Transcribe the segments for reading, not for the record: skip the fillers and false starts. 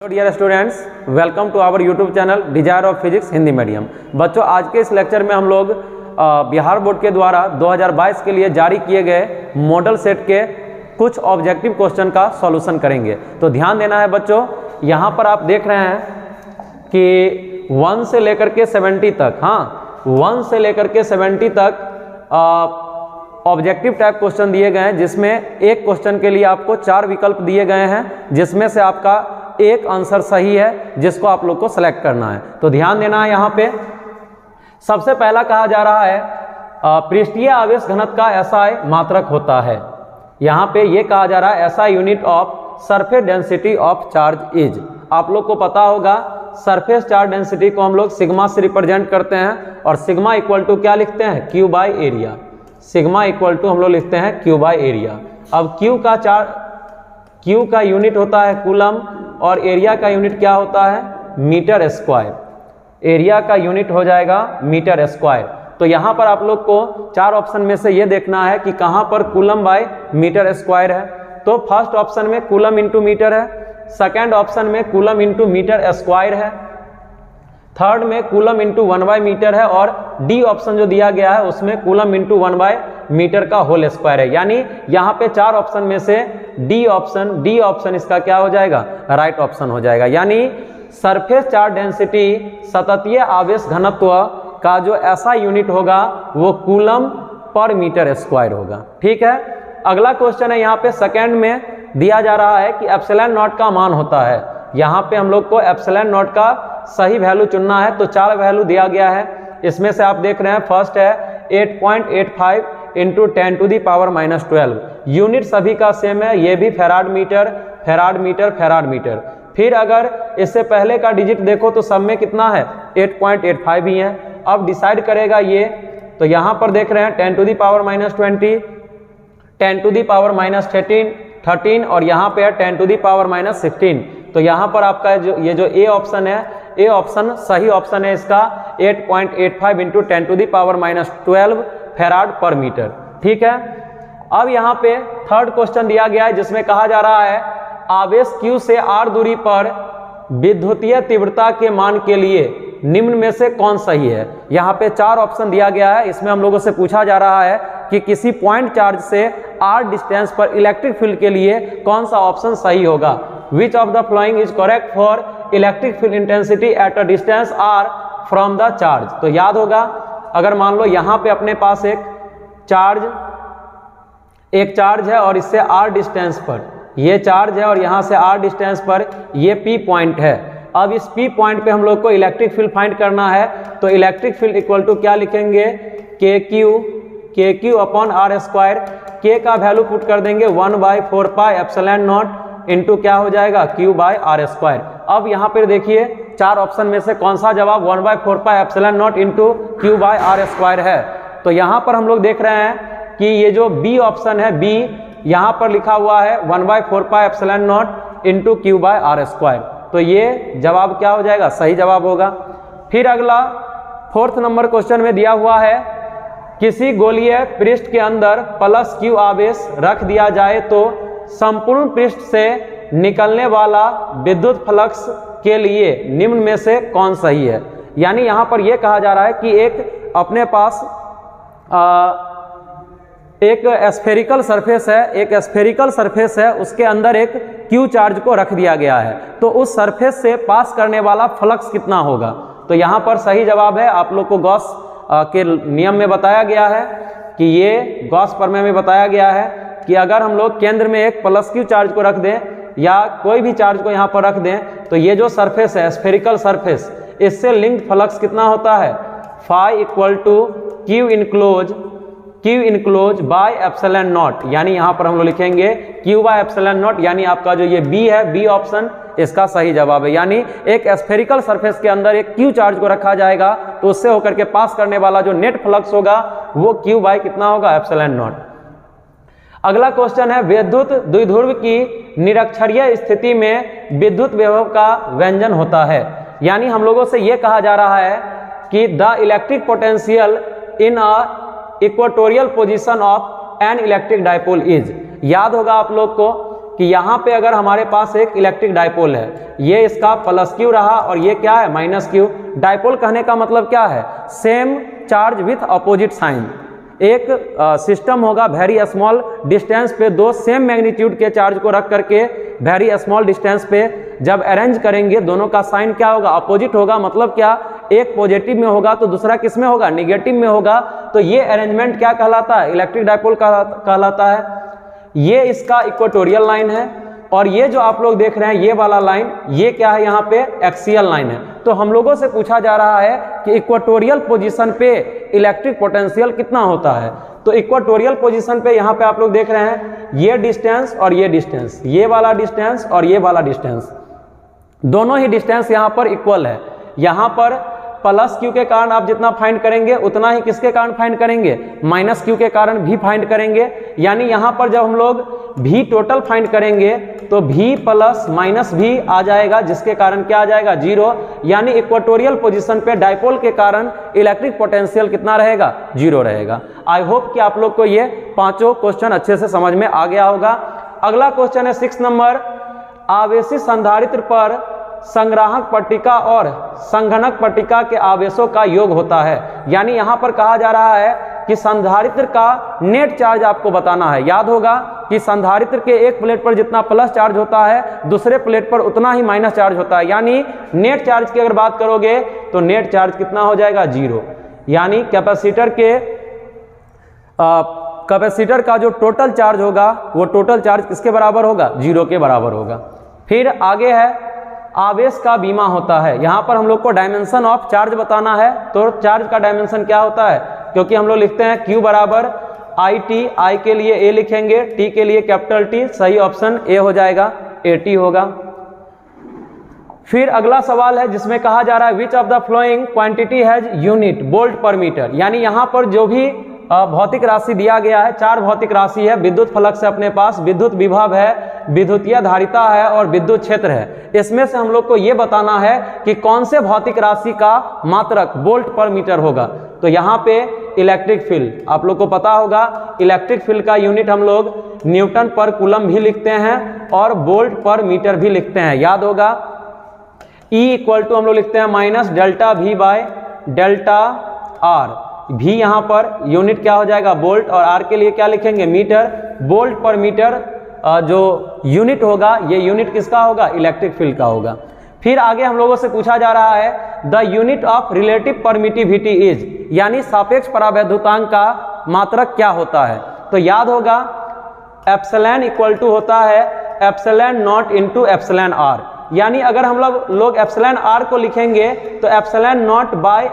Dear students, welcome to our YouTube channel desire of physics Hindi medium. बच्चों, आज के इस लेक्चर में हम लोग बिहार बोर्ड के द्वारा 2022 के लिए जारी किए गए मॉडल सेट के कुछ ऑब्जेक्टिव क्वेश्चन का सॉल्यूशन करेंगे। तो ध्यान देना है बच्चों, यहाँ पर आप देख रहे हैं कि 1 से लेकर के 70 तक, 1 से लेकर के 70 तक ऑब्जेक्टिव टाइप क्वेश्चन दिए गए हैं, जिसमें एक क्वेश्चन के लिए आपको 4 विकल्प दिए गए हैं, जिसमें से आपका एक आंसर सही है जिसको आप लोग को सिलेक्ट करना है। तो ध्यान देना है। यहाँ पे सबसे पहला कहा जा रहा है पृष्ठीय आवेश घनत्व का एसआई मात्रक होता है। यहाँ पे ये कहा जा रहा है SI unit of surface density of charge is. आप लोग को पता होगा सरफेस चार्ज डेंसिटी को हम लोग सिग्मा से रिप्रेजेंट करते हैं, और सिग्मा इक्वल टू क्या लिखते हैं? Q by area. Sigma equal to हम लोग लिखते हैं क्यू बाई एरिया। अब क्यू का यूनिट होता है कूलम, और एरिया का यूनिट क्या होता है? Metre square. एरिया का यूनिट हो जाएगा मीटर स्क्वायर। तो यहाँ पर आप लोग को 4 ऑप्शन में से ये देखना है कि कहाँ पर कूलम बाय मीटर स्क्वायर है। तो फर्स्ट ऑप्शन में कूलम इंटू मीटर है, सेकेंड ऑप्शन में कूलम इंटू मीटर स्क्वायर है, थर्ड में कूलम इंटू 1 बाय मीटर है, और डी ऑप्शन जो दिया गया है उसमें कूलम इंटू 1 बाय मीटर का होल स्क्वायर है। यानी यहाँ पे 4 ऑप्शन में से डी ऑप्शन इसका क्या हो जाएगा? राइट ऑप्शन हो जाएगा। यानी सरफेस चार्ज डेंसिटी सततीय आवेश घनत्व का जो ऐसा यूनिट होगा वो कूलम पर मीटर स्क्वायर होगा। ठीक है। अगला क्वेश्चन है, यहाँ पे सेकेंड में दिया जा रहा है कि एप्सिलॉन नॉट का मान होता है। यहाँ पे हम लोग को एप्सिलॉन नॉट का सही वैल्यू चुनना है। तो 4 वैल्यू दिया गया है, इसमें से आप देख रहे हैं फर्स्ट है 8.85 into 10 to the power -12। Unit सभी का सेम है, ये भी farad metre, farad metre, farad metre. फिर अगर इससे पहले का डिजिट देखो तो सब में कितना है? 8.85 ही है। अब डिसाइड करेगा ये, तो यहाँ पर देख रहे हैं 10 to the power -20, 10 to the power -13, और यहाँ पे है 10 टू दी पावर -16। तो यहाँ पर आपका ये जो ए ऑप्शन है, ए ऑप्शन सही ऑप्शन है इसका 8.85 into 10 to the power -12 farad per metre. ठीक है। अब यहाँ पे थर्ड क्वेश्चन दिया गया है, जिसमें कहा जा रहा है आवेश Q से R दूरी पर विद्युतीय तीव्रता के मान के लिए निम्न में से कौन सही है। यहाँ पे 4 ऑप्शन दिया गया है। इसमें हम लोगों से पूछा जा रहा है कि किसी पॉइंट चार्ज से R डिस्टेंस पर इलेक्ट्रिक फील्ड के लिए कौन सा ऑप्शन सही होगा। Which of the following is correct for electric field intensity at a distance R from the charge. तो याद होगा, अगर मान लो यहाँ पे अपने पास एक चार्ज है और इससे R डिस्टेंस पर ये चार्ज है, और यहाँ से R डिस्टेंस पर ये P पॉइंट है। अब इस P पॉइंट पे हम लोग को इलेक्ट्रिक फील्ड फाइंड करना है। तो इलेक्ट्रिक फील्ड इक्वल टू क्या लिखेंगे? KQ upon R square. K का वैल्यू पुट कर देंगे 1/4 पाई एप्सिलॉन नॉट इंटू क्या हो जाएगा? Q by R square. अब यहाँ पर देखिए 4 ऑप्शन में से कौन सा जवाब 1/4 pi epsilon naught into Q by R square है। तो यहाँ पर हम लोग देख रहे हैं कि ये जो B ऑप्शन है, B यहाँ पर लिखा हुआ है 1/4 pi epsilon naught into Q by R square. तो ये जवाब क्या हो जाएगा? सही जवाब होगा। फिर अगला 4th नंबर क्वेश्चन में दिया हुआ है किसी गोलीय पृष्ठ के अंदर +Q आवेश रख दिया जाए तो संपूर्ण पृष्ठ से निकलने वाला विद्युत फ्लक्स के लिए निम्न में से कौन सही है। यानी यहाँ पर यह कहा जा रहा है कि एक अपने पास एक स्फेरिकल सरफेस है, उसके अंदर एक Q चार्ज को रख दिया गया है, तो उस सरफेस से पास करने वाला फ्लक्स कितना होगा। तो यहाँ पर सही जवाब है, आप लोग को गॉस के नियम में बताया गया है कि ये गॉस प्रमेय में बताया गया है कि अगर हम लोग केंद्र में एक +Q चार्ज को रख दें या कोई भी चार्ज को यहाँ पर रख दें, तो ये जो सरफेस है स्फेरिकल सरफेस, इससे लिंक्ड फ्लक्स कितना होता है? Phi equal to Q enclose by epsilon naught. यानी यहाँ पर हम लोग लिखेंगे Q बाय एप्सिलॉन नॉट। यानी आपका जो ये B है, B ऑप्शन इसका सही जवाब है। यानी एक स्फेरिकल सरफेस के अंदर एक Q चार्ज को रखा जाएगा, तो उससे होकर के पास करने वाला जो नेट फ्लक्स होगा वो Q बाय कितना होगा? Epsilon not. अगला क्वेश्चन है विद्युत द्विध्रुव की निरक्षरीय स्थिति में विद्युत विभव का व्यंजन होता है। यानी हम लोगों से यह कहा जा रहा है कि the electric potential in a equatorial position of an electric dipole is. याद होगा आप लोग को कि यहाँ पे अगर हमारे पास एक इलेक्ट्रिक डायपोल है, ये इसका प्लस क्यू रहा और ये क्या है माइनस क्यू। डायपोल कहने का मतलब क्या है, same charge with opposite sign. एक सिस्टम होगा वेरी स्मॉल डिस्टेंस पे, दो सेम मैग्नीट्यूड के चार्ज को रख करके वेरी स्मॉल डिस्टेंस पे जब अरेंज करेंगे, दोनों का साइन क्या होगा, अपोजिट होगा। मतलब क्या, एक पॉजिटिव में होगा तो दूसरा किस में होगा, निगेटिव में होगा। तो ये अरेंजमेंट क्या कहलाता है, इलेक्ट्रिक डायपोल कहलाता है। ये इसका इक्वेटोरियल लाइन है और ये जो आप लोग देख रहे हैं ये वाला लाइन, ये क्या है, यहाँ पे एक्सियल लाइन है। तो हम लोगों से पूछा जा रहा है कि इक्वेटोरियल पोजीशन पे इलेक्ट्रिक पोटेंशियल कितना होता है। तो इक्वेटोरियल पोजीशन पे यहाँ पे आप लोग देख रहे हैं ये डिस्टेंस और ये डिस्टेंस, ये वाला डिस्टेंस और ये वाला डिस्टेंस, दोनों ही डिस्टेंस यहाँ पर इक्वल है। यहाँ पर प्लस क्यू के कारण आप जितना फाइंड करेंगे उतना ही किसके कारण फाइंड करेंगे, माइनस क्यू के कारण भी फाइंड करेंगे। यानी यहाँ पर जब हम लोग भी टोटल फाइंड करेंगे तो भी प्लस माइनस भी आ जाएगा, जिसके कारण क्या आ जाएगा, जीरो। यानी इक्वेटोरियल पोजीशन पे डायपोल के कारण इलेक्ट्रिक पोटेंशियल कितना रहेगा, जीरो रहेगा। आई होप कि आप लोग को ये पांचों क्वेश्चन अच्छे से समझ में आ गया होगा। अगला क्वेश्चन है 6 नंबर, आवेशी संधारित्र पर संग्राहक पट्टिका और संघनक पट्टिका के आवेशों का योग होता है। यानी यहाँ पर कहा जा रहा है कि संधारित्र का नेट चार्ज आपको बताना है। याद होगा कि संधारित्र के एक प्लेट पर जितना प्लस चार्ज होता है दूसरे प्लेट पर उतना ही माइनस चार्ज होता है। यानी नेट चार्ज की अगर बात करोगे तो नेट चार्ज कितना हो जाएगा, जीरो। यानी कैपेसिटर का जो टोटल चार्ज होगा वो टोटल चार्ज किसके बराबर होगा, जीरो के बराबर होगा। फिर आगे है आवेश का बीमा होता है। यहाँ पर हम लोग को डायमेंशन ऑफ चार्ज बताना है। तो चार्ज का डायमेंशन क्या होता है, क्योंकि हम लोग लिखते हैं Q बराबर आई टी, आई के लिए A लिखेंगे, T के लिए कैपिटल T, सही ऑप्शन A हो जाएगा, AT होगा। फिर अगला सवाल है जिसमें कहा जा रहा है which of the flowing quantity has unit volt पर मीटर। यानी यहाँ पर जो भी भौतिक राशि दिया गया है, चार भौतिक राशि है, विद्युत फलक से अपने पास विद्युत विभव है, विद्युतीय धारिता है और विद्युत क्षेत्र है। इसमें से हम लोग को ये बताना है कि कौन से भौतिक राशि का मात्रक वोल्ट पर मीटर होगा। तो यहाँ पे इलेक्ट्रिक फील्ड, आप लोग को पता होगा इलेक्ट्रिक फील्ड का यूनिट हम लोग न्यूटन पर कूलम भी लिखते हैं और वोल्ट पर मीटर भी लिखते हैं। याद होगा E इक्वल टू हम लोग लिखते हैं minus delta V by delta R। भी यहाँ पर यूनिट क्या हो जाएगा, वोल्ट, और आर के लिए क्या लिखेंगे, मीटर। वोल्ट पर मीटर जो यूनिट होगा ये यूनिट किसका होगा, इलेक्ट्रिक फील्ड का होगा। फिर आगे हम लोगों से पूछा जा रहा है the unit of relative permittivity is, यानी सापेक्ष परावैद्युतांक का मात्रक क्या होता है। तो याद होगा एप्सिलॉन इक्वल टू होता है epsilon naught into epsilon R. यानी अगर हम लोग एप्सिलॉन आर को लिखेंगे तो epsilon naught by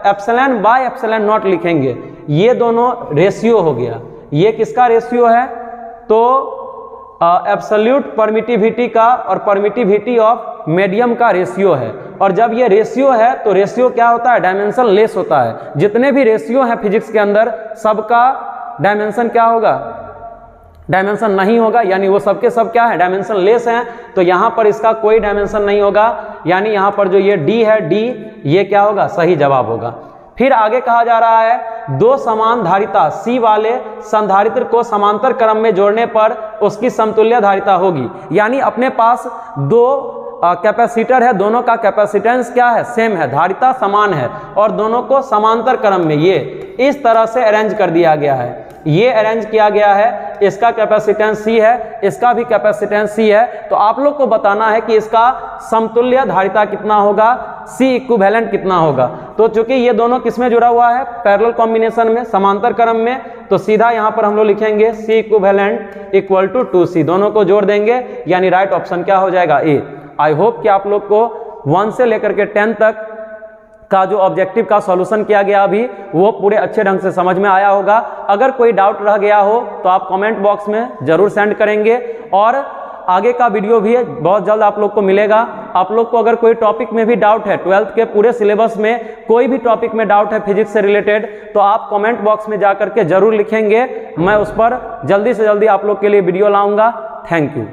epsilon naught लिखेंगे। ये दोनों रेशियो हो गया। ये किसका रेशियो है, तो एब्सोल्यूट परमिटिविटी का और परमिटिविटी ऑफ मीडियम का रेशियो है। और जब ये रेशियो है तो रेशियो क्या होता है, डायमेंशन लेस होता है। जितने भी रेशियो हैं फिजिक्स के अंदर सबका डायमेंशन क्या होगा, डायमेंशन नहीं होगा। यानी वो सबके सब क्या है, डायमेंशन लेस हैं। तो यहाँ पर इसका कोई डायमेंशन नहीं होगा। यानी यहाँ पर जो ये डी है, डी ये क्या होगा, सही जवाब होगा। फिर आगे कहा जा रहा है दो समान धारिता C वाले संधारित्र को समांतर क्रम में जोड़ने पर उसकी समतुल्य धारिता होगी। यानी अपने पास दो कैपेसिटर है, दोनों का कैपेसिटेंस क्या है, सेम है, धारिता समान है और दोनों को समांतर क्रम में ये इस तरह से अरेंज कर दिया गया है। ये अरेंज किया गया है, इसका कैपेसिटेंस C है, इसका भी कैपेसिटेंस C है। तो आप लोग को बताना है कि इसका समतुल्य धारिता कितना होगा, C इक्विवेलेंट कितना होगा। तो चूंकि ये दोनों किसमें जुड़ा हुआ है, पैरेलल कॉम्बिनेशन में, समांतर क्रम में, तो सीधा यहाँ पर हम लोग लिखेंगे C equivalent equal to 2C, दोनों को जोड़ देंगे। यानी राइट ऑप्शन क्या हो जाएगा, A। आई होप कि आप लोग को 1 से लेकर के 10 तक का जो ऑब्जेक्टिव का सॉल्यूशन किया गया अभी वो पूरे अच्छे ढंग से समझ में आया होगा। अगर कोई डाउट रह गया हो तो आप कमेंट बॉक्स में जरूर सेंड करेंगे और आगे का वीडियो भी बहुत जल्द आप लोग को मिलेगा। आप लोग को अगर कोई टॉपिक में भी डाउट है, 12th के पूरे सिलेबस में कोई भी टॉपिक में डाउट है फिजिक्स से रिलेटेड, तो आप कमेंट बॉक्स में जा करके जरूर लिखेंगे। मैं उस पर जल्दी से जल्दी आप लोग के लिए वीडियो लाऊंगा। Thank you.